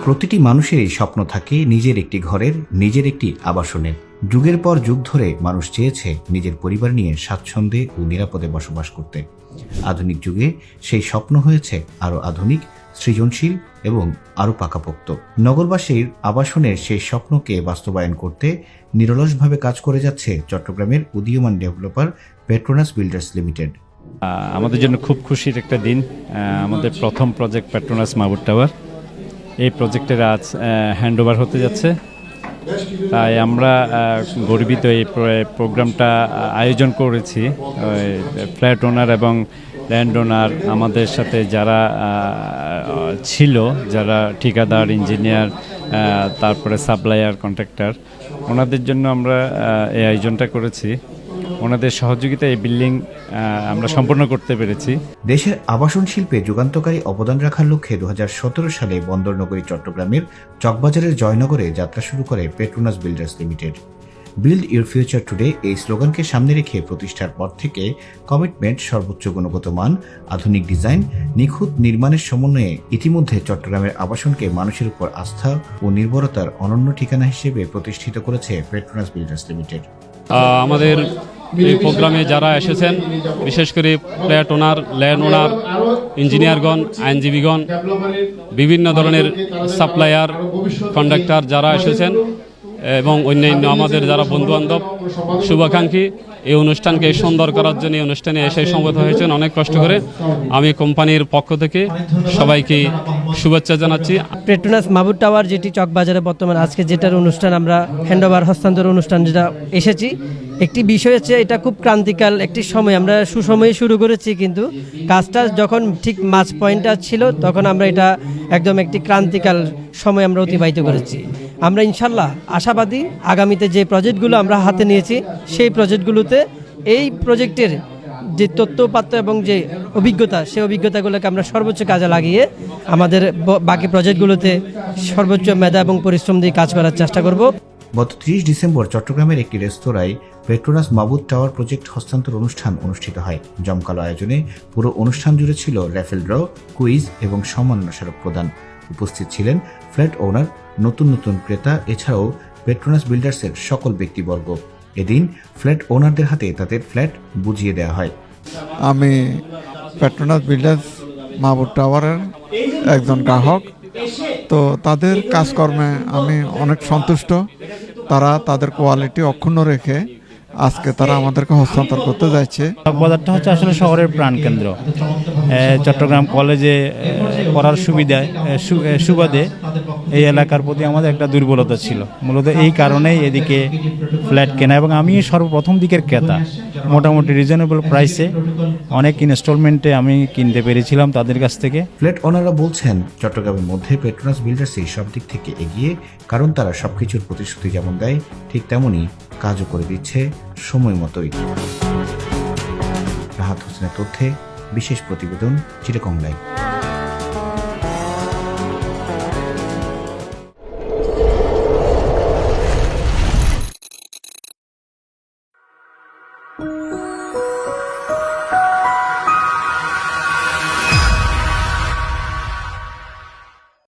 প্রতিটি মানুষেরই স্বপ্ন থাকে নিজের একটি ঘরের, নিজের একটি আবাসনের। যুগের পর যুগ ধরে মানুষ চেয়েছে নিজের পরিবার নিয়ে স্বাচ্ছন্দ্যে ও নিরাপদে বসবাস করতে। আধুনিক যুগে সেই স্বপ্ন হয়েছে আরও আধুনিক, সৃজনশীল এবং আরও পাকাপোক্ত। নগরবাসীর আবাসনের সেই স্বপ্নকে বাস্তবায়ন করতে নিরলসভাবে কাজ করে যাচ্ছে চট্টগ্রামের উদীয়মান ডেভেলপার পেট্রোনাস বিল্ডার্স লিমিটেড। আমাদের জন্য খুব খুশির একটা দিন। আমাদের প্রথম প্রজেক্ট পেট্রোনাস মাহবুব টাওয়ার, এই প্রজেক্টের আজ হ্যান্ডওভার হতে যাচ্ছে। তাই আমরা গর্বিত এই প্রোগ্রামটা আয়োজন করেছি। ফ্ল্যাট ওনার এবং ল্যান্ড ওনার আমাদের সাথে যারা ছিল, যারা ঠিকাদার, ইঞ্জিনিয়ার, তারপরে সাপ্লায়ার, কন্ট্রাক্টর, ওনাদের জন্য আমরা এই আয়োজনটা করেছি। ওনাদের সহযোগিতায় এই বিল্ডিং আমরা সম্পন্ন করতে পেরেছি। দেশের আবাসন শিল্পে যুগান্তকারী অবদান রাখার লক্ষ্যে 2017 সালে বন্দরনগরী চট্টগ্রামের চকবাজারের জয়নগরে যাত্রা শুরু করে Petronas builders limited. Build your future today এই স্লোগানকে সামনে রেখে প্রতিষ্ঠার পর থেকে কমিটমেন্ট, সর্বোচ্চ গুণগত মান, আধুনিক ডিজাইন, নিখুঁত নির্মাণের সমন্বয়ে ইতিমধ্যে চট্টগ্রামের আবাসনকে মানুষের উপর আস্থা ও নির্ভরতার অনন্য ঠিকানা হিসেবে প্রতিষ্ঠিত করেছে পেট্রোনাস বিল্ডার্স লিমিটেড। আমাদের এই প্রোগ্রামে যারা এসেছেন, বিশেষ করে ফ্ল্যাট ওনার, ল্যান্ড ওনার, ইঞ্জিনিয়ারগণ, আইনজীবীগণ, বিভিন্ন ধরনের সাপ্লায়ার, কন্ডাক্টর যারা এসেছেন এবং অন্যান্য আমাদের যারা বন্ধুবান্ধব, শুভাকাঙ্ক্ষী, এই অনুষ্ঠানকে সুন্দর করার জন্য এই অনুষ্ঠানে এসে সমবেত হয়েছেন অনেক কষ্ট করে। আমি কোম্পানির পক্ষ থেকে সবাইকে শুভেচ্ছা জানাচ্ছি। পেট্রোনাস মাহবুব টাওয়ার, যেটি চকবাজারে বর্তমান আজকে যেটার অনুষ্ঠান আমরা হ্যান্ডওভার হস্তান্তর অনুষ্ঠান যেটা এসেছি, একটি বিষয় হচ্ছে এটা খুব ক্রান্তিকাল একটি সময়। আমরা সুসময়ে শুরু করেছি, কিন্তু কাজটা যখন ঠিক মাঝ পয়েন্টটা ছিল তখন আমরা এটা একদম একটি ক্রান্তিকাল সময় আমরা অতিবাহিত করেছি। আমরা ইনশাল্লাহ আশাবাদী আগামীতে যে প্রজেক্টগুলো আমরা হাতে নিয়েছি সেই প্রজেক্টগুলোতে এই প্রজেক্টের যে তথ্যপাত্র এবং যে অভিজ্ঞতা, সেই অভিজ্ঞতাগুলোকে আমরা সর্বোচ্চ কাজে লাগিয়ে আমাদের বাকি প্রজেক্টগুলোতে সর্বোচ্চ মেধা এবং পরিশ্রম দিয়ে কাজ করার চেষ্টা করব। গত 30 ডিসেম্বর চট্টগ্রামের একটি রেস্তোরাঁয় পেট্রোনাস মাহবুব টাওয়ার প্রজেক্ট হস্তান্তর অনুষ্ঠান অনুষ্ঠিত হয়। জমকালো আয়োজনে পুরো অনুষ্ঠান জুড়ে ছিল র্যাফেল ড্র, কুইজ এবং সম্মাননা স্মারক প্রদান। উপস্থিত ছিলেন ফ্ল্যাট ওনার, নতুন ক্রেতা, এছাড়াও পেট্রোনাস বিল্ডার্সের সকল ব্যক্তিবর্গ। এদিন ফ্ল্যাট ওনারদের হাতে তাদের ফ্ল্যাট বুঝিয়ে দেওয়া হয়। আমি পেট্রোনাস বিল্ডার্স মাহবুব টাওয়ারের একজন গ্রাহক, তো তাদের কাজকর্মে আমি অনেক সন্তুষ্ট। তারা তাদের কোয়ালিটি অক্ষুণ্ণ রেখে আজকে তারা আমাদেরকে হস্তান্তর করতে যাচ্ছে। চকবাজারটা হচ্ছে আসলে শহরের প্রাণকেন্দ্র। চট্টগ্রাম কলেজে পড়ার সুবাদে এই এলাকার প্রতি আমাদের একটা দুর্বলতা ছিল। মূলত এই কারণেই এদিকে ফ্ল্যাট কেনা, এবং আমি সর্বপ্রথম দিকের ক্রেতা। মোটামুটি রিজনেবল প্রাইসে অনেক ইনস্টলমেন্টে আমি কিনতে পেরেছিলাম তাদের কাছ থেকে। ফ্ল্যাট ওনাররা বলছেন চট্টগ্রামের মধ্যে পেট্রোনাস বিল্ডার্সই সব দিক থেকে এগিয়ে, কারণ তারা সবকিছুর প্রতিশ্রুতি যেমন দেয় ঠিক তেমনই কাজও করে দিচ্ছে সময় মতোই। রাহাত হোসেনের তথ্যে বিশেষ প্রতিবেদন, চিটাগং লাইভ।